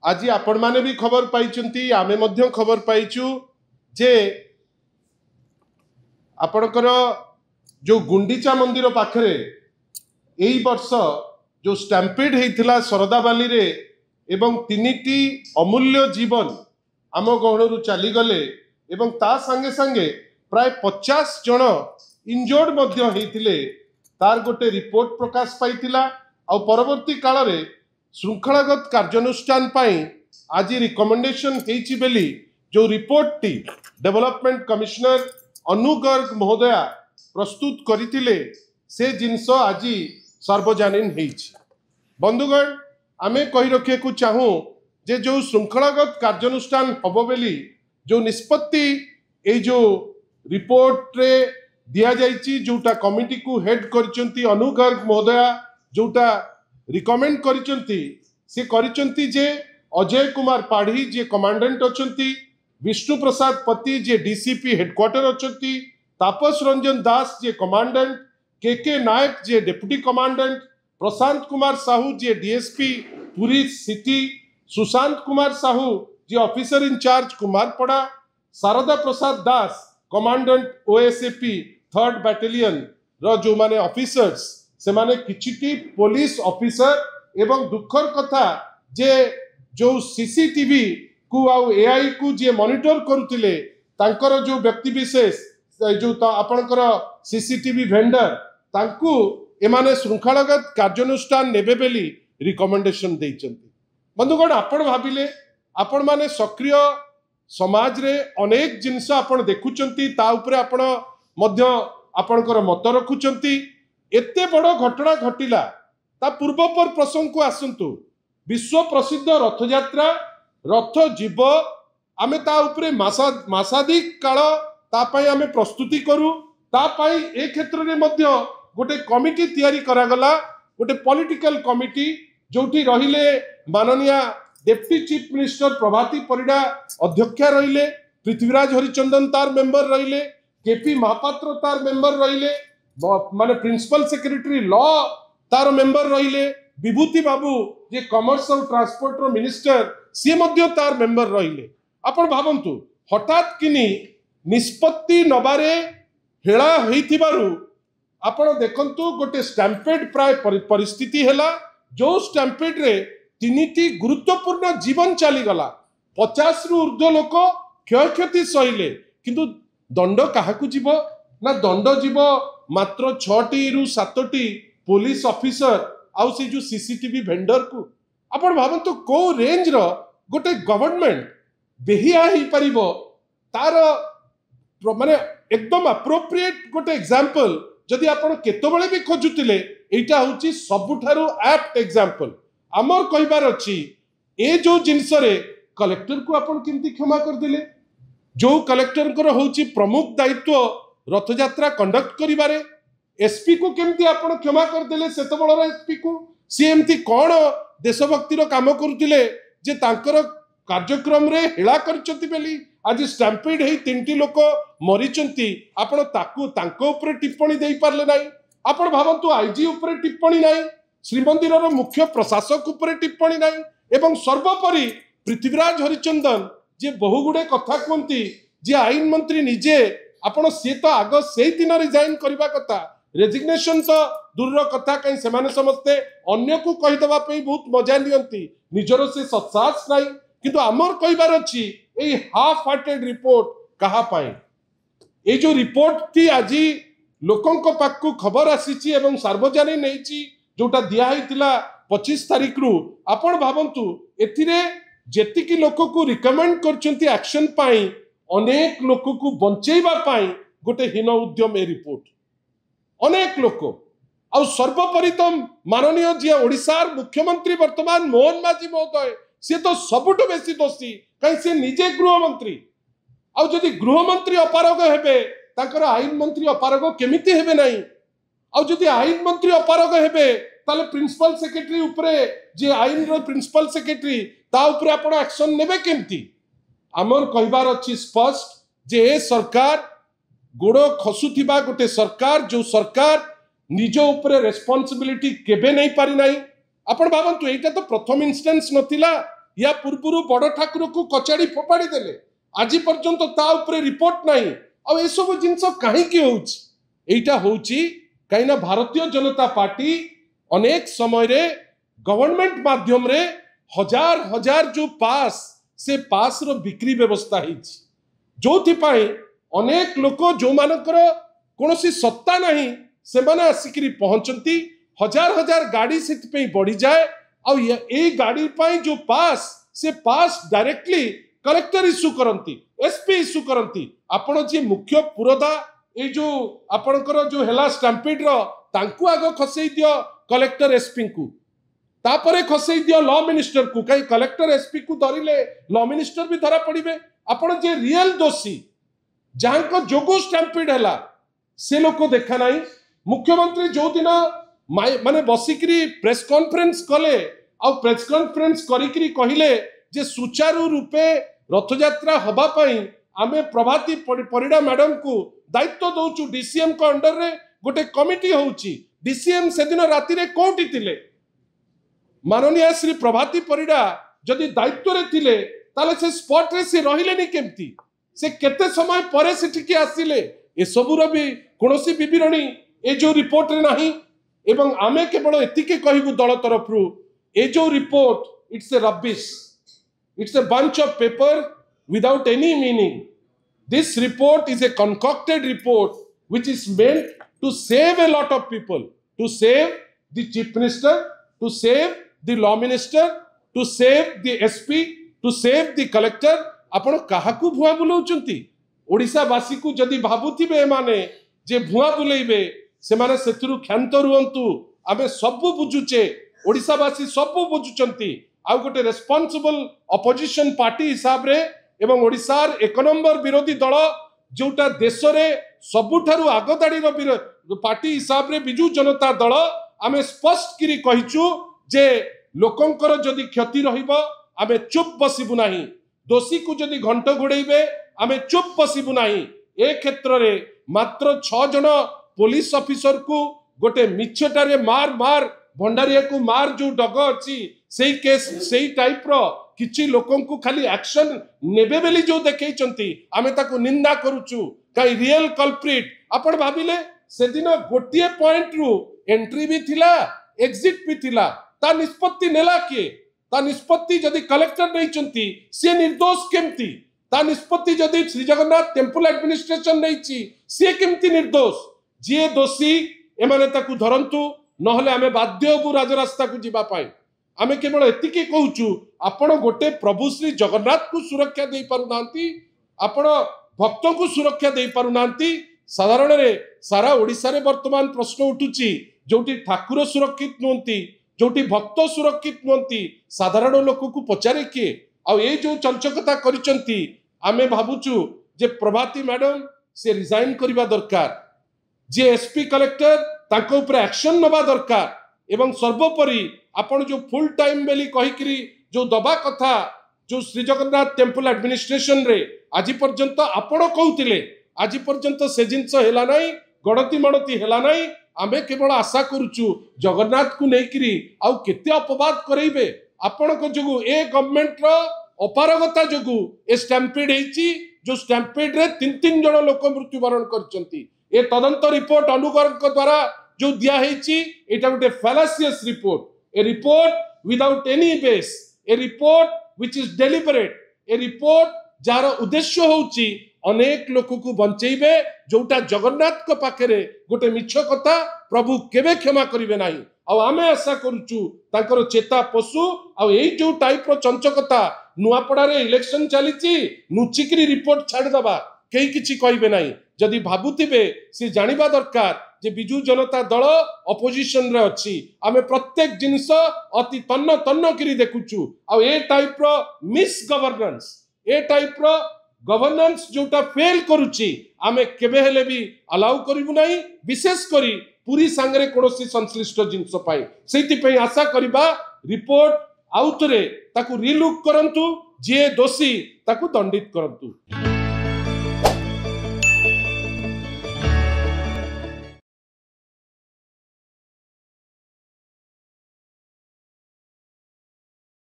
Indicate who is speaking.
Speaker 1: आज आपण माने भी खबर पाइचंती आमे मध्य खबर पाइचु जे आपणकर जो गुंडीचा मंदिर पाखरे एई वर्ष जो स्टैम्पेड हेइथिला सरदाबाली रे एवं तीनिटी अमूल्य जीवन आम गहणरू चली गले एवं ता संगे संगे प्राय 50 जन इंजर्ड मध्य हेइथिले तार गोटे रिपोर्ट प्रकाश पाइथिला आ परवर्ती काल रे श्रृंखलागत कार्यानुष्ठान पाई आज रिकमेंडेशन हेइछि बेली जो रिपोर्ट टी डेवलपमेंट कमिश्नर अनु गर्ग महोदया प्रस्तुत करथिले से जिनस आज सार्वजनीन हेइछि। बंधुगण आमे कहि रखे को चाहूँ जे जो श्रृंखलागत कार्यानुष्ठान हबो बेली जो निष्पत्ति ए जो रिपोर्ट रे दिया जाइछि जोटा कमिटी को हेड करचंती अनु गर्ग महोदया जोटा रिकमेंड करिचंती से करिचंती जे अजय कुमार पाढ़ी जे कमांडेंट अछंती विष्णु प्रसाद पति जे डीसीपी हेडक्वार्टर अछंती तापस रंजन दास जे कमांडेंट के नायक जे डेप्यूटी कमांडेंट प्रशांत कुमार साहू जे डीएसपी पुरी सिटी सुशांत कुमार साहू जे ऑफिसर इंचार्ज कुमारपड़ा शारदा प्रसाद दास कमांडेंट ओएसएपी 3rd बैटालियन रो जो माने ऑफिसर्स से माने किछिटी पुलिस ऑफिसर एवं दुखर कथा जे जो सीसीटीवी को आउ एआई को जे मॉनिटर करुतिले तांकर जो व्यक्ति विशेष जो आपणकर सीसीटीवी वेंडर तांकू एमाने श्रृंखलागत कार्यानुष्ठान नेबे बेली रिकमेंडेशन देइचंती। बंधुगण आपण भाबिले आपण माने सक्रिय समाज रे अनेक जिनस आपण देखुचंती ता उपरे आपण मध्य आपणकर मत रखुचंती एते बड़ घटना घटिला ता पूर्वपर प्रसंग को आसंतु विश्व प्रसिद्ध रथ यात्रा रथ जीव आमे ता उपरे मासाधिक काल ता पई आमे प्रस्तुति करू ता पई ए क्षेत्र रे मध्य गोटे कमिटी तैयारी करा गला गोटे पॉलिटिकल कमिटी जोठी रहिले माननीय डेप्टी चीफ मिनिस्टर प्रभाती परिडा अध्यक्षा रहिले पृथ्वीराज हरिचंदन तार मेंबर रहिले केपी महापात्र तार मेंबर रहिले माने प्रिंसिपल सेक्रेटरी लॉ तार मेंबर रहिले विभूति बाबू जे कॉमर्स और ट्रांसपोर्ट रो मिनिस्टर सी मध्य तार मेंबर रहिले। आपण भावंतु हठात किनी निष्पत्ति नबारे हेला हेइथिबारु आपण देखंतु गोटे स्टैम्पेड प्राय परिस्थिति हेला जो स्टैम्पेड रे तीनिटी गुरुत्वपूर्ण जीवन चली गला 50 रु ऊर्ध्व लोक क्षयक्षति सहिले किंतु दंड काहाकू जीव ना दंड जीव मात्र 6टी रु 7टी पुलिस ऑफिसर आउ से जो सीसीटीवी वेंडर को आपण भावंतु को रेंज रो गोटे गवर्नमेंट बेहिया ही परिबो तार माने एकदम अप्रोप्रिएट गोटे एग्जांपल जदि आपण केतबेले भी खोजुतिले एटा होची सबुठारु एप्ट एग्जांपल हमर कहिबार अछि ए जो जिंस रे कलेक्टर को आपण किंती क्षमा कर दिले जो कलेक्टर को होची प्रमुख दायित्व रथ यात्रा कंडक्ट करिबारे एसपी को केमती आपण क्षमा कर दिले सेतबळर एसपी को सी एमती कोन देशभक्तिर काम करुतिले जे तांकर कार्यक्रम रे हेला करचंती बेली आज स्टैम्पेड हे 3टी लोक मरिचंती आपण ताकू तांको ऊपर टिप्पणी देई पारले नाही। आपण भावंतु आईजी ऊपर टिप्पणी नाही श्रीमंदिरर मुख्य प्रशासक ऊपर टिप्पणी नाही एवं सर्वोपरि पृथ्वीराज हरिचंदन जे बहुगुडे कथा कहती जे आईन मंत्री निजे आपण से तो आग से दिन रिजाइन करबा कथा रेजिग्नेशन तो दूर कथा कहीं से समस्ते अन्य को कहीदेवा बहुत मजा नियंती निजर से सत्साहस नहीं किंतु आमर कहबार अच्छी ए हाफ हार्टेड रिपोर्ट कहा पाए ए जो रिपोर्ट टी आज लोकंक पाखु खबर आसी एवं सार्वजनीन नहीं जोटा दिया होता 25 तारीख रु आपण भावंतु एथिरे जेतिकी लोक को रिकमेंड करचंती एक्शन पाई अनेक लोक को बंचेबा पाई गोटे हीन उद्यम ए रिपोर्ट अनेक लोक आ सर्वोपरि तो माननीय जी ओडिशार मुख्यमंत्री वर्तमान मोहन माझी महोदय सी तो सबुठ बेसी दोषी कहीं से निजे गृहमंत्री आउ जदि गृहमंत्री अपारग हेबे तांकर आईन मंत्री अपारग केमिति हेबे नहीं आउ जदि आईन मंत्री अपारग हेबे ताले प्रिंसिपल सेक्रेटरी उपरे जे आईन रो प्रिंसिपल सेक्रेटरी ता उपरे आपण एक्शन नेबे केमिति आमर कहबार अछि स्पष्ट जे ए सरकार गोड़ खसुथिबा गोटे सरकार जो सरकार निज उपरे रेस्पॉन्सिबिलिटी केबे नहीं पारि नाही। आपण भावंतु एटा तो प्रथम इंस्टेंस नथिला या पूर्व बड़ ठाकुर को कचाड़ी फोपाड़ी देले आज पर्यंत ता उपरे रिपोर्ट नहीं आ ए सब जिनस कहीं होटा हूँ कहीं भारतीय जनता पार्टी अनेक समय रे गवर्नमेंट माध्यम रे हजार हजार जो पास से पास रो बिक्री व्यवस्था जो अनेक लोक जो मानकर कौनसी सत्ता नहीं से माने आसिक पहुंचती हजार हजार गाड़ी से बढ़ी जाए और ये गाड़ी पाई जो पास से पास डायरेक्टली कलेक्टर इश्यू करती एसपी इश्यू करती आपण जी मुख्य पुरोधा ये जो आपणकर जो है स्टैंपिड रो तांकु आग खसई दियो कलेक्टर एसपी को तापरे खसई दियो लॉ मिनिस्टर को कहीं कलेक्टर एसपी को धरिले लॉ मिनिस्टर भी धरा पड़े आपण जे रियल दोषी जहां को जोगो स्टैंपिड है से लोक देखा नहीं मुख्यमंत्री जो दिन माने बसिकी प्रेस कॉन्फ्रेंस कले आ प्रेस कॉन्फ्रेंस करिकरी कहिले जे सुचारू रूपे रथयात्रा हबा पई आमे प्रभाती परिडा मैडम को दायित्व दउचु डीसीएम को अंडर रे गोटे कमिटी होउची डीसीएम से दिन राति रे कोठी थिले माननीय श्री प्रभाती परिडा जदि दायित्व रे थिले ताले से स्पॉट रे से रहिलेनी केमती से केते समय परे सेठिकी आसिले ए सबुर भी कोनोसी विवरणी ए जो रिपोर्ट रे नाही एवं आमे केवल एतिके कहिबु दल तरफरु ए जो report it's a rubbish it's a bunch of paper without any meaning this report is a concocted report which is meant to save a lot of people, to save the chief minister, to save the law minister, to save the SP, to save the collector. आपण काहाकू भुआ बुलाउचंती ओडिसा वासी को जदि भाबुथिबे माने जे भुआ बुलेइबे से माने सेथुरु ख्यान्त रुहंतु आमे सब बुझुचे ओडिसा वासी सब बुझुचंती आ गोटे रेस्पोंसिबल ऑपोजिशन पार्टी हिसाब रे एवं ओडिसार एक नंबर विरोधी दल जोटा देश रे सबुठारु आगदाड़ी पार्टी हिसाब रे बिजू जनता दल आमे स्पष्ट करी कहिचु जे लोकंकर जदि क्षति रहिबो आमे चुप बसिबु नाही दोषी को जदि घंट घोड़े आमे चुप बसिबु नाही ए क्षेत्र रे मात्र 6 जन पुलिस ऑफिसर को गोटे मिछटारे मार मार भंडारिया को मार जो डग अछि सेही केस सेही टाइप रो किछि लोकन को खाली एक्शन नेबे बेली जो देखैचंती आमे ताको निंदा करूचु काई रियल कल्प्रिट आपण भाबिले से दिन गोटिए पॉइंट रु एंट्री भी थिला एग्जिट भी थिला ता निष्पत्ति नेला के ता निष्पत्ति जदि कलेक्टर नैचंती से निर्दोष केमती ता निष्पत्ति जदि श्री जगन्नाथ टेम्पल एडमिनिस्ट्रेशन नैची से केमती निर्दोष जे दोषी एमाने ताकू धरंतु नहले आमे बाध्य होबु राजरास्ता को जीवा पाए आमे केवल एतिके कहूचु आपण गोटे प्रभु श्री जगन्नाथ को सुरक्षा दे पारु नांती आपण भक्त को सुरक्षा दे पारु नांती साधारण रे सारा ओडिसा रे वर्तमान प्रश्न उठुची जोटी ठाकुर सुरक्षित नोंती जोटी भक्त सुरक्षित नोंती साधारण लोक को पचारे किए आ ए जो चंचकता करिसंती आमे भाबुचु जे प्रभाती मैडम से रिजाइन करबा दरकार जे एसपी कलेक्टर ताको ऊपर एक्शन नबा दरकार एवं सर्वोपरि आपण जो फुल टाइम बेली कहिकरी जो दबा कथा जो श्री जगन्नाथ टेम्पल एडमिनिस्ट्रेशन रे आज पर्यंत आपण कहउतिले आज पर्यंत से जिंस हेला नाही गणति मणति हेला नाही आमे केवल आशा करूचु जगन्नाथ को नेकरी आउ केते अपवाद करैबे आपण को जोगु ए गवर्नमेंट रो अपारगता जोगु ए स्टैंपिड हेची जो स्टैंपिड रे 3 जण लोक मृत्युवरण करचंती ए तदंत रिपोर्ट अनुगरण को द्वारा जो दिया हेची एटा गोटे fallacious report a report without any base a report which is deliberate a report जार उद्देश्य होची अनेक लोक को बंचेबे जोटा जगन्नाथ को पाखरे गोटे मिछ कथा प्रभु केबे क्षमा करिवे नाही आ आमे आशा करूचु ताकर चेता पशु आ एई जो टाइप रो चंचकता नुआपड़ा रे इलेक्शन चलीची नुचिकरी रिपोर्ट छाड़ दबा केही किछि कहिबे नाही जदि भाबुथिबे से जानिबा दरकार जे बिजू जनता दल अपोजिशन रे अछि आमे प्रत्येक जिनिस अति तन्न तन्न करी देखुचु आ ए टाइप रो मिस गवर्नेंस ए टाइप रो गवर्नेंस जोटा फेल करूची आमे केबे हेले भी अलाउ करिबु नाही विशेष करी पूरी सांगरे कोनोसी संश्लिष्ट जिंस पाई सेति पई आशा करिबा रिपोर्ट आउतरे ताकू रिलुक करंतु जे दोषी ताकू दंडित करंतु।